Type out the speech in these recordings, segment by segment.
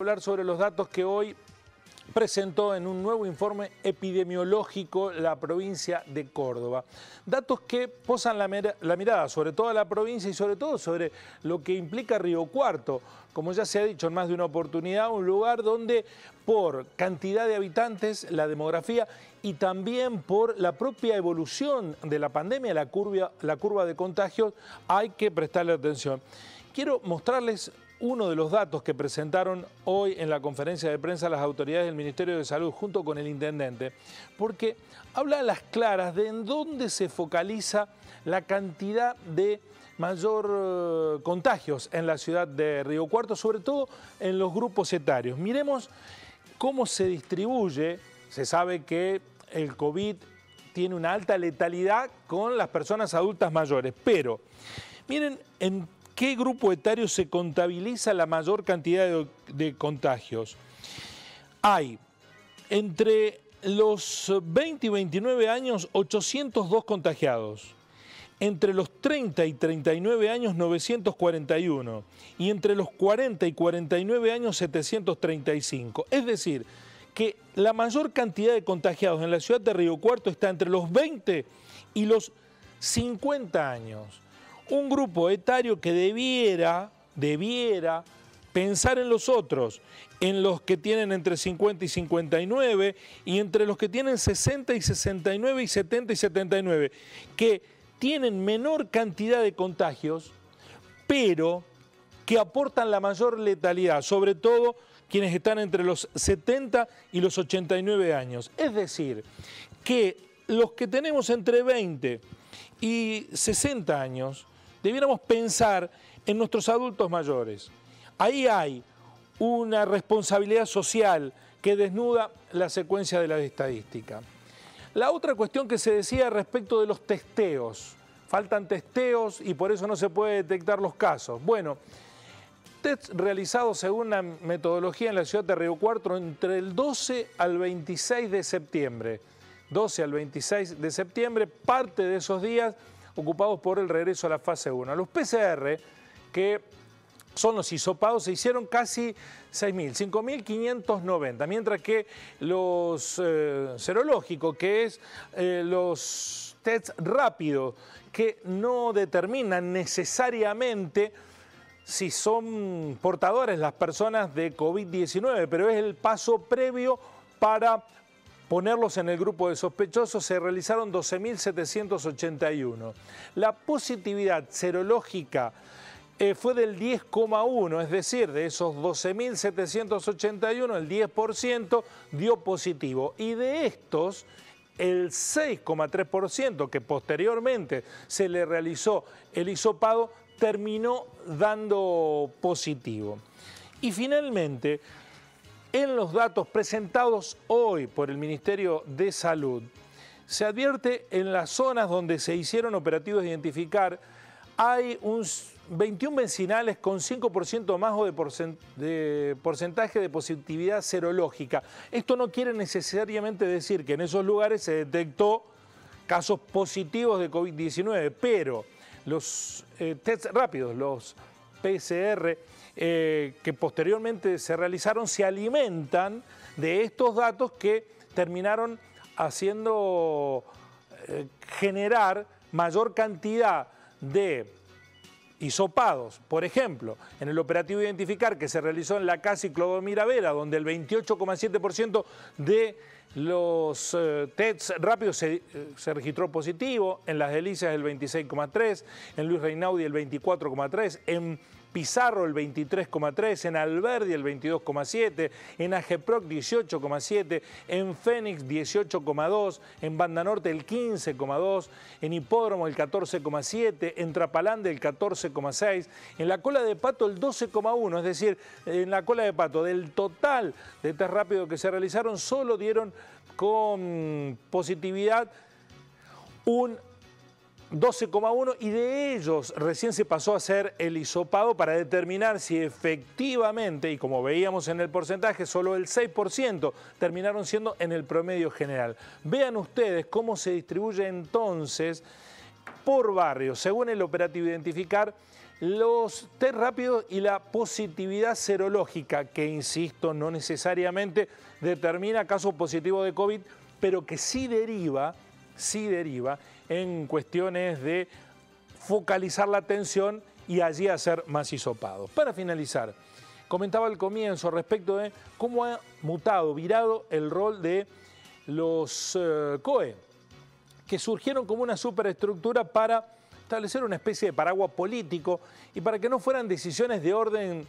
Hablar sobre los datos que hoy presentó en un nuevo informe epidemiológico la provincia de Córdoba. Datos que posan la mirada sobre toda la provincia y sobre todo sobre lo que implica Río Cuarto. Como ya se ha dicho en más de una oportunidad, un lugar donde por cantidad de habitantes, la demografía y también por la propia evolución de la pandemia, la curva de contagios, hay que prestarle atención. Quiero mostrarles uno de los datos que presentaron hoy en la conferencia de prensa las autoridades del Ministerio de Salud junto con el intendente, porque habla a las claras de en dónde se focaliza la cantidad de mayor contagios en la ciudad de Río Cuarto, sobre todo en los grupos etarios. Miremos cómo se distribuye. Se sabe que el COVID tiene una alta letalidad con las personas adultas mayores, pero miren en ¿qué grupo etario se contabiliza la mayor cantidad de contagios? Hay entre los 20 y 29 años 802 contagiados, entre los 30 y 39 años 941 y entre los 40 y 49 años 735. Es decir, que la mayor cantidad de contagiados en la ciudad de Río Cuarto está entre los 20 y los 50 años. Un grupo etario que debiera pensar en los otros, en los que tienen entre 50 y 59 y entre los que tienen 60 y 69 y 70 y 79, que tienen menor cantidad de contagios, pero que aportan la mayor letalidad, sobre todo quienes están entre los 70 y los 89 años. Es decir, que los que tenemos entre 20 y 60 años, debiéramos pensar en nuestros adultos mayores. Ahí hay una responsabilidad social que desnuda la secuencia de la estadística. La otra cuestión que se decía respecto de los testeos. Faltan testeos y por eso no se puede detectar los casos. Bueno, test realizados según la metodología en la ciudad de Río Cuarto entre el 12 al 26 de septiembre. 12 al 26 de septiembre, parte de esos días ocupados por el regreso a la fase 1. Los PCR, que son los hisopados, se hicieron casi 6.000, 5.590, mientras que los serológicos, que es los tests rápidos, que no determinan necesariamente si son portadores las personas de COVID-19, pero es el paso previo para ponerlos en el grupo de sospechosos, se realizaron 12.781. La positividad serológica fue del 10,1, es decir, de esos 12.781, el 10% dio positivo. Y de estos, el 6,3%, que posteriormente se le realizó el hisopado, terminó dando positivo. Y finalmente, en los datos presentados hoy por el Ministerio de Salud, se advierte en las zonas donde se hicieron operativos de identificar, hay 21 vecinales con 5% más de porcentaje de positividad serológica. Esto no quiere necesariamente decir que en esos lugares se detectó casos positivos de COVID-19, pero los tests rápidos, los PCR, que posteriormente se realizaron, se alimentan de estos datos que terminaron haciendo generar mayor cantidad de hisopados. Por ejemplo, en el operativo Identificar que se realizó en la casa Clodomira Vera, donde el 28,7% de los tests rápidos se registró positivo, en Las Delicias el 26,3%, en Luis Reinaudi el 24,3%, en Pizarro el 23,3%, en Alberdi el 22,7%, en Ageproc 18,7%, en Fénix 18,2%, en Banda Norte el 15,2%, en Hipódromo el 14,7%, en Trapalande el 14,6%, en la Cola de Pato el 12,1%, es decir, en la Cola de Pato del total de test rápidos que se realizaron solo dieron con positividad un 12,1 y de ellos recién se pasó a hacer el hisopado para determinar si efectivamente, y como veíamos en el porcentaje, solo el 6% terminaron siendo en el promedio general. Vean ustedes cómo se distribuye entonces por barrio. Según el operativo Identificar, los test rápidos y la positividad serológica, que insisto, no necesariamente determina caso positivo de COVID, pero que sí deriva en cuestiones de focalizar la atención y allí hacer más hisopados. Para finalizar, comentaba al comienzo respecto de cómo ha mutado, virado el rol de los COE, que surgieron como una superestructura para establecer una especie de paraguas político y para que no fueran decisiones de orden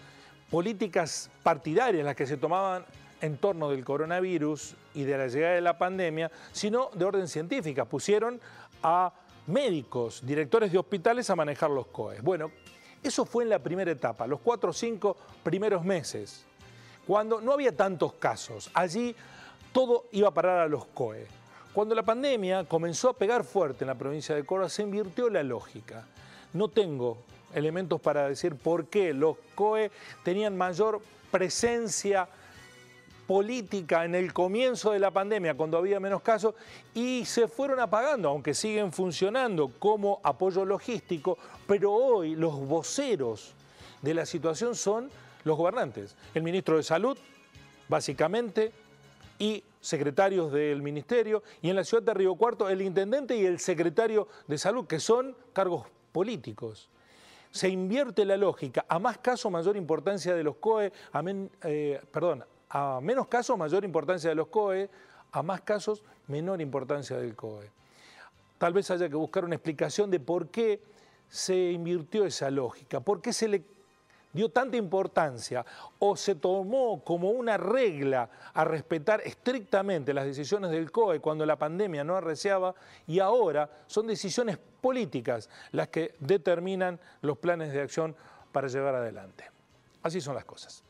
políticas partidarias las que se tomaban en torno del coronavirus y de la llegada de la pandemia, sino de orden científica. Pusieron a médicos, directores de hospitales a manejar los COE. Bueno, eso fue en la primera etapa, los 4 o 5 primeros meses, cuando no había tantos casos. Allí todo iba a parar a los COE. Cuando la pandemia comenzó a pegar fuerte en la provincia de Córdoba, se invirtió la lógica. No tengo elementos para decir por qué los COE tenían mayor presencia política en el comienzo de la pandemia, cuando había menos casos, y se fueron apagando, aunque siguen funcionando como apoyo logístico, pero hoy los voceros de la situación son los gobernantes. El ministro de Salud, básicamente, y secretarios del ministerio, y en la ciudad de Río Cuarto el intendente y el secretario de Salud, que son cargos políticos. Se invierte la lógica, a más casos mayor importancia de los COE, a menos casos mayor importancia de los COE, a más casos menor importancia del COE. Tal vez haya que buscar una explicación de por qué se invirtió esa lógica, por qué se le dio tanta importancia o se tomó como una regla a respetar estrictamente las decisiones del COE cuando la pandemia no arreciaba, y ahora son decisiones políticas las que determinan los planes de acción para llevar adelante. Así son las cosas.